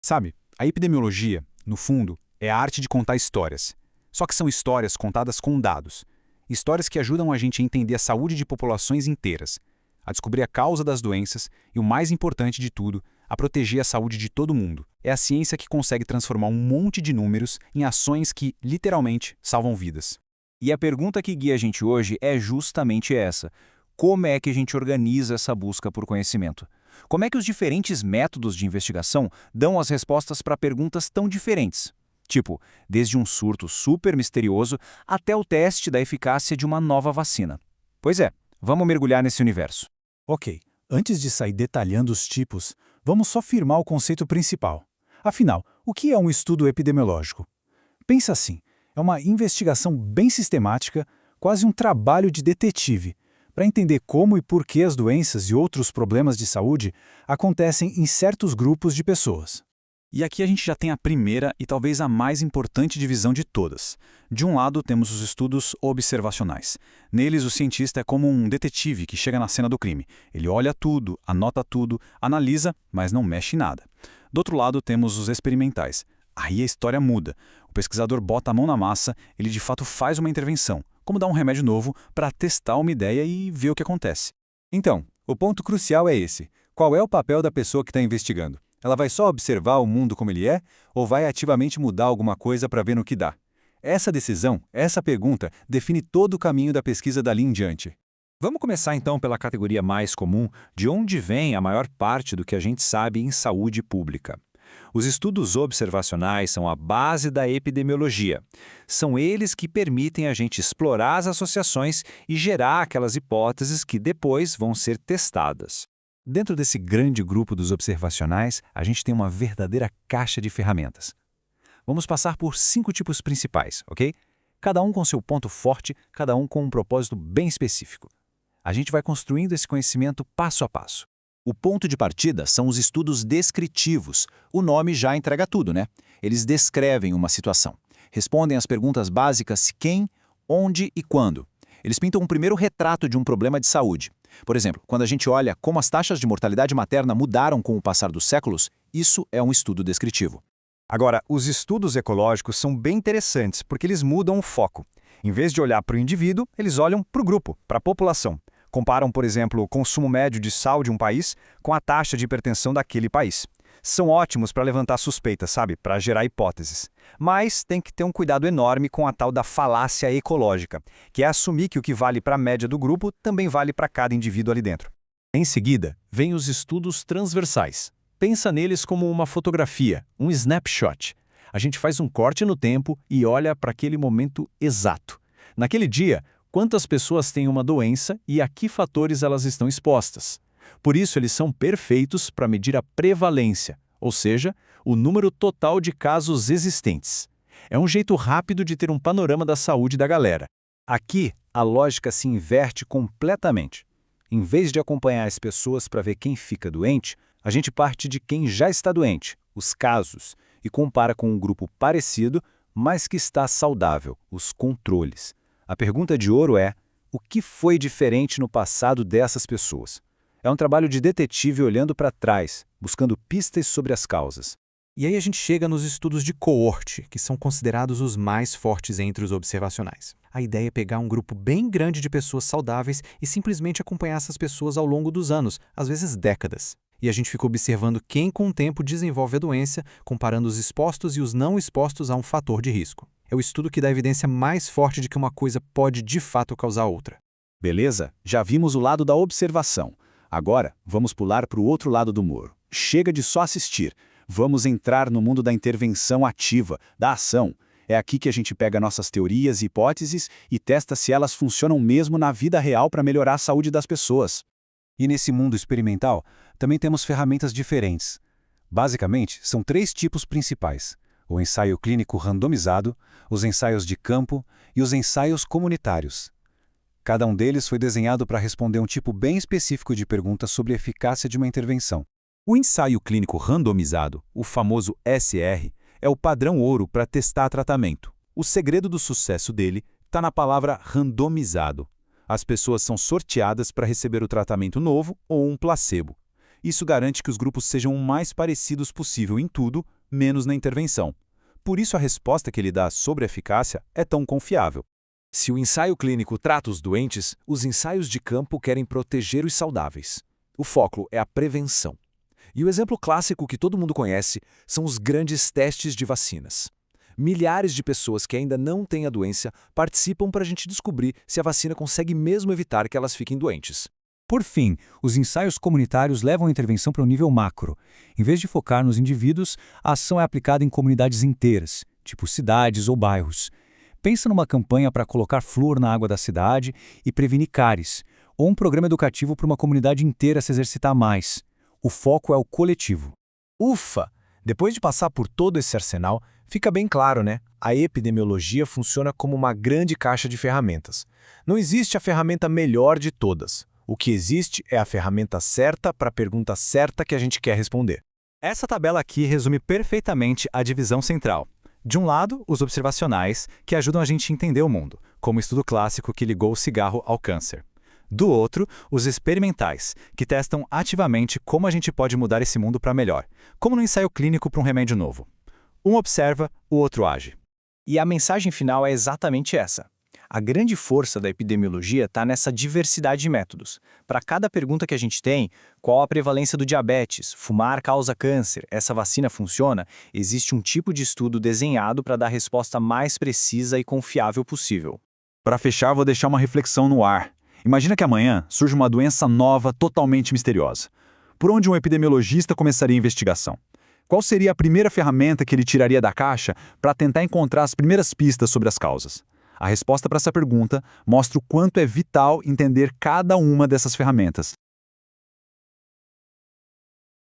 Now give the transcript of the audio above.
Sabe, a epidemiologia, no fundo, é a arte de contar histórias. Só que são histórias contadas com dados. Histórias que ajudam a gente a entender a saúde de populações inteiras, a descobrir a causa das doenças e, o mais importante de tudo, a proteger a saúde de todo mundo. É a ciência que consegue transformar um monte de números em ações que, literalmente, salvam vidas. E a pergunta que guia a gente hoje é justamente essa: como é que a gente organiza essa busca por conhecimento? Como é que os diferentes métodos de investigação dão as respostas para perguntas tão diferentes? Tipo, desde um surto super misterioso até o teste da eficácia de uma nova vacina. Pois é, vamos mergulhar nesse universo. Ok, antes de sair detalhando os tipos, vamos só firmar o conceito principal. Afinal, o que é um estudo epidemiológico? Pensa assim, é uma investigação bem sistemática, quase um trabalho de detetive, para entender como e por que as doenças e outros problemas de saúde acontecem em certos grupos de pessoas. E aqui a gente já tem a primeira e talvez a mais importante divisão de todas. De um lado, temos os estudos observacionais. Neles, o cientista é como um detetive que chega na cena do crime. Ele olha tudo, anota tudo, analisa, mas não mexe em nada. Do outro lado, temos os experimentais. Aí a história muda. O pesquisador bota a mão na massa, ele de fato faz uma intervenção, como dar um remédio novo para testar uma ideia e ver o que acontece. Então, o ponto crucial é esse. Qual é o papel da pessoa que está investigando? Ela vai só observar o mundo como ele é ou vai ativamente mudar alguma coisa para ver no que dá? Essa decisão, essa pergunta, define todo o caminho da pesquisa dali em diante. Vamos começar então pela categoria mais comum, de onde vem a maior parte do que a gente sabe em saúde pública. Os estudos observacionais são a base da epidemiologia. São eles que permitem a gente explorar as associações e gerar aquelas hipóteses que depois vão ser testadas. Dentro desse grande grupo dos observacionais, a gente tem uma verdadeira caixa de ferramentas. Vamos passar por 5 tipos principais, ok? Cada um com seu ponto forte, cada um com um propósito bem específico. A gente vai construindo esse conhecimento passo a passo. O ponto de partida são os estudos descritivos. O nome já entrega tudo, né? Eles descrevem uma situação. Respondem às perguntas básicas quem, onde e quando. Eles pintam um primeiro retrato de um problema de saúde. Por exemplo, quando a gente olha como as taxas de mortalidade materna mudaram com o passar dos séculos, isso é um estudo descritivo. Agora, os estudos ecológicos são bem interessantes porque eles mudam o foco. Em vez de olhar para o indivíduo, eles olham para o grupo, para a população. Comparam, por exemplo, o consumo médio de sal de um país com a taxa de hipertensão daquele país. São ótimos para levantar suspeitas, sabe? Para gerar hipóteses. Mas tem que ter um cuidado enorme com a tal da falácia ecológica, que é assumir que o que vale para a média do grupo também vale para cada indivíduo ali dentro. Em seguida, vêm os estudos transversais. Pensa neles como uma fotografia, um snapshot. A gente faz um corte no tempo e olha para aquele momento exato. Naquele dia, quantas pessoas têm uma doença e a que fatores elas estão expostas. Por isso, eles são perfeitos para medir a prevalência, ou seja, o número total de casos existentes. É um jeito rápido de ter um panorama da saúde da galera. Aqui, a lógica se inverte completamente. Em vez de acompanhar as pessoas para ver quem fica doente, a gente parte de quem já está doente, os casos, e compara com um grupo parecido, mas que está saudável, os controles. A pergunta de ouro é: o que foi diferente no passado dessas pessoas? É um trabalho de detetive olhando para trás, buscando pistas sobre as causas. E aí a gente chega nos estudos de coorte, que são considerados os mais fortes entre os observacionais. A ideia é pegar um grupo bem grande de pessoas saudáveis e simplesmente acompanhar essas pessoas ao longo dos anos, às vezes décadas. E a gente fica observando quem com o tempo desenvolve a doença, comparando os expostos e os não expostos a um fator de risco. É o estudo que dá evidência mais forte de que uma coisa pode de fato causar outra. Beleza? Já vimos o lado da observação. Agora, vamos pular para o outro lado do muro. Chega de só assistir. Vamos entrar no mundo da intervenção ativa, da ação. É aqui que a gente pega nossas teorias e hipóteses e testa se elas funcionam mesmo na vida real para melhorar a saúde das pessoas. E nesse mundo experimental, também temos ferramentas diferentes. Basicamente, são 3 tipos principais: o ensaio clínico randomizado, os ensaios de campo e os ensaios comunitários. Cada um deles foi desenhado para responder um tipo bem específico de pergunta sobre a eficácia de uma intervenção. O ensaio clínico randomizado, o famoso SR, é o padrão ouro para testar tratamento. O segredo do sucesso dele está na palavra randomizado. As pessoas são sorteadas para receber o tratamento novo ou um placebo. Isso garante que os grupos sejam o mais parecidos possível em tudo, menos na intervenção. Por isso a resposta que ele dá sobre a eficácia é tão confiável. Se o ensaio clínico trata os doentes, os ensaios de campo querem proteger os saudáveis. O foco é a prevenção. E o exemplo clássico que todo mundo conhece são os grandes testes de vacinas. Milhares de pessoas que ainda não têm a doença participam para a gente descobrir se a vacina consegue mesmo evitar que elas fiquem doentes. Por fim, os ensaios comunitários levam a intervenção para o nível macro. Em vez de focar nos indivíduos, a ação é aplicada em comunidades inteiras, tipo cidades ou bairros. Pensa numa campanha para colocar flúor na água da cidade e prevenir cáries, ou um programa educativo para uma comunidade inteira se exercitar mais. O foco é o coletivo. Ufa! Depois de passar por todo esse arsenal, fica bem claro, né? A epidemiologia funciona como uma grande caixa de ferramentas. Não existe a ferramenta melhor de todas. O que existe é a ferramenta certa para a pergunta certa que a gente quer responder. Essa tabela aqui resume perfeitamente a divisão central. De um lado, os observacionais, que ajudam a gente a entender o mundo, como o estudo clássico que ligou o cigarro ao câncer. Do outro, os experimentais, que testam ativamente como a gente pode mudar esse mundo para melhor, como no ensaio clínico para um remédio novo. Um observa, o outro age. E a mensagem final é exatamente essa. A grande força da epidemiologia está nessa diversidade de métodos. Para cada pergunta que a gente tem, qual a prevalência do diabetes, fumar causa câncer, essa vacina funciona, existe um tipo de estudo desenhado para dar a resposta mais precisa e confiável possível. Para fechar, vou deixar uma reflexão no ar. Imagina que amanhã surge uma doença nova totalmente misteriosa. Por onde um epidemiologista começaria a investigação? Qual seria a primeira ferramenta que ele tiraria da caixa para tentar encontrar as primeiras pistas sobre as causas? A resposta para essa pergunta mostra o quanto é vital entender cada uma dessas ferramentas,